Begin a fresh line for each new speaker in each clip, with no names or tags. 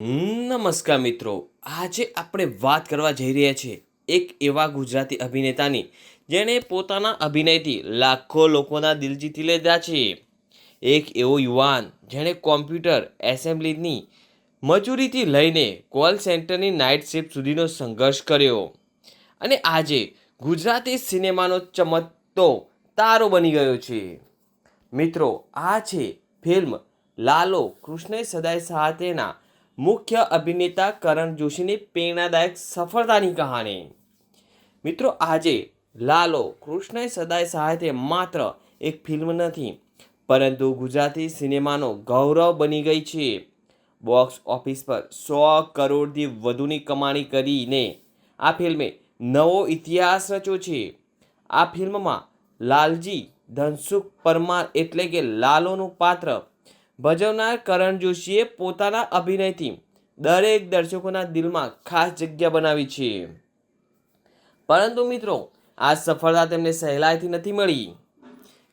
નમસ્કાર મિત્રો, આજે આપણે વાત કરવા જઈ રહ્યા છીએ એક એવા ગુજરાતી અભિનેતાની જેણે પોતાના અભિનયથી લાખો લોકોના દિલ જીતી લીધા છે. એક એવો યુવાન જેણે કોમ્પ્યુટર એસેમ્બલીની મજૂરીથી લઈને કોલ સેન્ટરની નાઇટ શિફ્ટ સુધીનો સંઘર્ષ કર્યો અને આજે ગુજરાતી સિનેમાનો ચમકતો તારો બની ગયો છે. મિત્રો, આ છે ફિલ્મ લાલો કૃષ્ણ સદાય સાથેના મુખ્ય અભિનેતા કરણ જોશીની પ્રેરણાદાયક સફળતાની કહાની. મિત્રો, આજે લાલો કૃષ્ણ સદાય સાથે માત્ર એક ફિલ્મ નથી, પરંતુ ગુજરાતી સિનેમાનો ગૌરવ બની ગઈ છે. બોક્સ ઓફિસ પર 100 કરોડથી વધુની કમાણી કરીને આ ફિલ્મે નવો ઇતિહાસ રચ્યો છે. આ ફિલ્મમાં લાલજી ધનસુખ પરમાર એટલે કે લાલોનું પાત્ર ભજવનાર કરણ જોશીએ પોતાના અભિનયથી દરેક દર્શકોના દિલમાં ખાસ જગ્યા બનાવી છે. પરંતુ મિત્રો, આ સફળતા તેમને સહેલાઈથી નથી મળી.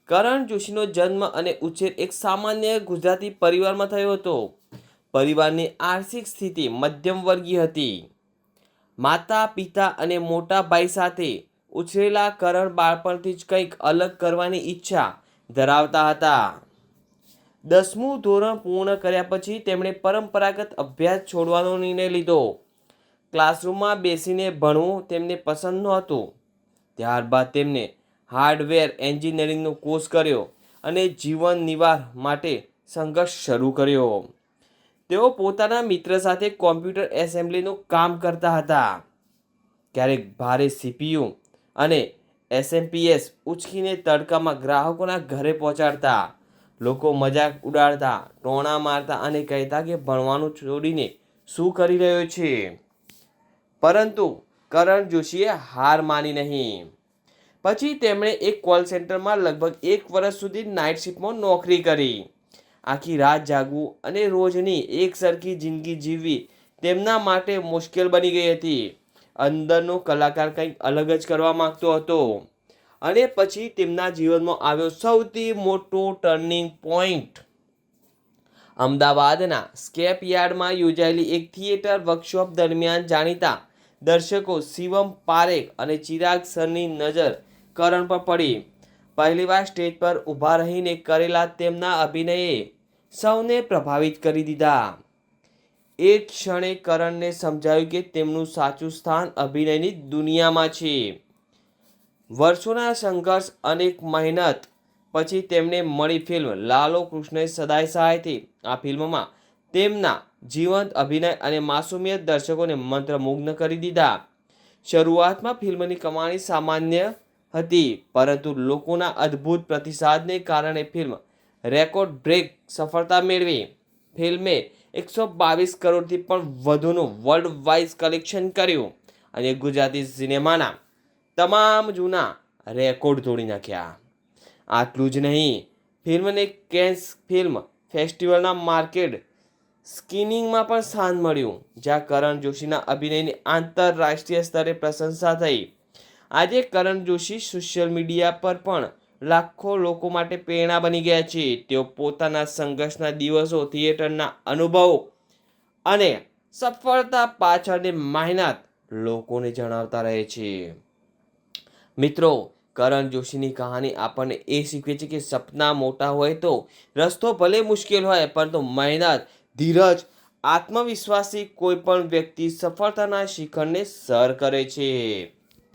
કરણ જોશીનો જન્મ અને ઉછેર એક સામાન્ય ગુજરાતી પરિવારમાં થયો હતો. પરિવારની આર્થિક સ્થિતિ મધ્યમ વર્ગીય હતી. માતા પિતા અને મોટા ભાઈ સાથે ઉછરેલા કરણ બાળપણથી જ કંઈક અલગ કરવાની ઈચ્છા ધરાવતા હતા. 10મું ધોરણ પૂર્ણ કર્યા પછી તેમણે પરંપરાગત અભ્યાસ છોડવાનો નિર્ણય લીધો. ક્લાસરૂમમાં બેસીને ભણવું તેમને પસંદ નહોતું. ત્યારબાદ તેમને હાર્ડવેર એન્જિનિયરિંગનો કોર્સ કર્યો અને જીવન નિર્વાહ માટે સંઘર્ષ શરૂ કર્યો. તેઓ પોતાના મિત્ર સાથે કોમ્પ્યુટર એસેમ્બલીનું કામ કરતા હતા. ક્યારેક ભારે સીપીયુ અને એસએમપીએસ ઉચકીને તડકામાં ગ્રાહકોના ઘરે પહોંચાડતા. લોકો મજાક ઉડાડતા, ટોણા મારતા અને કહેતા કે ભણવાનું છોડીને શું કરી રહ્યો છે. પરંતુ કરણ જોશીએ હાર માની નહીં. પછી તેમણે એક કોલ સેન્ટરમાં લગભગ 1 વર્ષ સુધી નાઇટ શિફ્ટમાં નોકરી કરી. આખી રાત જાગવું અને રોજની એક સરખી જિંદગી જીવવી તેમના માટે મુશ્કેલ બની ગઈ હતી. અંદરનો કલાકાર કંઈક અલગ જ કરવા માંગતો હતો. અને પછી તેમના જીવનમાં આવ્યો સૌથી મોટો ટર્નિંગ પોઈન્ટ. અમદાવાદના સ્કેપ યાર્ડમાં યોજાયેલી એક થિયેટર વર્કશોપ દરમિયાન જાણીતા દર્શકો શિવમ પારેખ અને ચિરાગ સરની નજર કરણ પર પડી. પહેલીવાર સ્ટેજ પર ઊભા રહીને કરેલા તેમના અભિનયે સૌને પ્રભાવિત કરી દીધા. એ જ ક્ષણે કરણને સમજાયું કે તેમનું સાચું સ્થાન અભિનયની દુનિયામાં છે. વર્ષોના સંઘર્ષ અને મહેનત પછી તેમને મળી ફિલ્મ લાલો કૃષ્ણ સદાય સહાયથી. આ ફિલ્મમાં તેમના જીવંત અભિનય અને માસુમિયત દર્શકોને મંત્રમુગ્ધ કરી દીધા. શરૂઆતમાં ફિલ્મની કમાણી સામાન્ય હતી, પરંતુ લોકોના અદ્ભુત પ્રતિસાદને કારણે ફિલ્મ રેકોર્ડ બ્રેક સફળતા મેળવી. ફિલ્મે 122 કરોડથી પણ વધુનું વર્લ્ડ વાઇડ કલેક્શન કર્યું અને ગુજરાતી સિનેમાના તમામ જૂના રેકોર્ડ તોડી નાખ્યા. આટલું જ નહીં, ફિલ્મને કેન્સ ફિલ્મ ફેસ્ટિવલના માર્કેટ સ્ક્રીનિંગમાં પણ સ્થાન મળ્યું, જ્યાં કરણ જોશીના અભિનયની આંતરરાષ્ટ્રીય સ્તરે પ્રશંસા થઈ. આજે કરણ જોશી સોશિયલ મીડિયા પર પણ લાખો લોકો માટે પ્રેરણા બની ગયા છે. તેઓ પોતાના સંઘર્ષના દિવસો, થિયેટરના અનુભવો અને સફળતા પાછળની મહેનત લોકોને જણાવતા રહે છે. મિત્રો, કરણ જોશીની કહાની આપણને એ શીખવે છે કે સપના મોટા હોય તો રસ્તો ભલે મુશ્કેલ હોય, પરંતુ મહેનત, ધીરજ, આત્મવિશ્વાસથી કોઈ પણ વ્યક્તિ સફળતાના શિખરને સર કરે છે.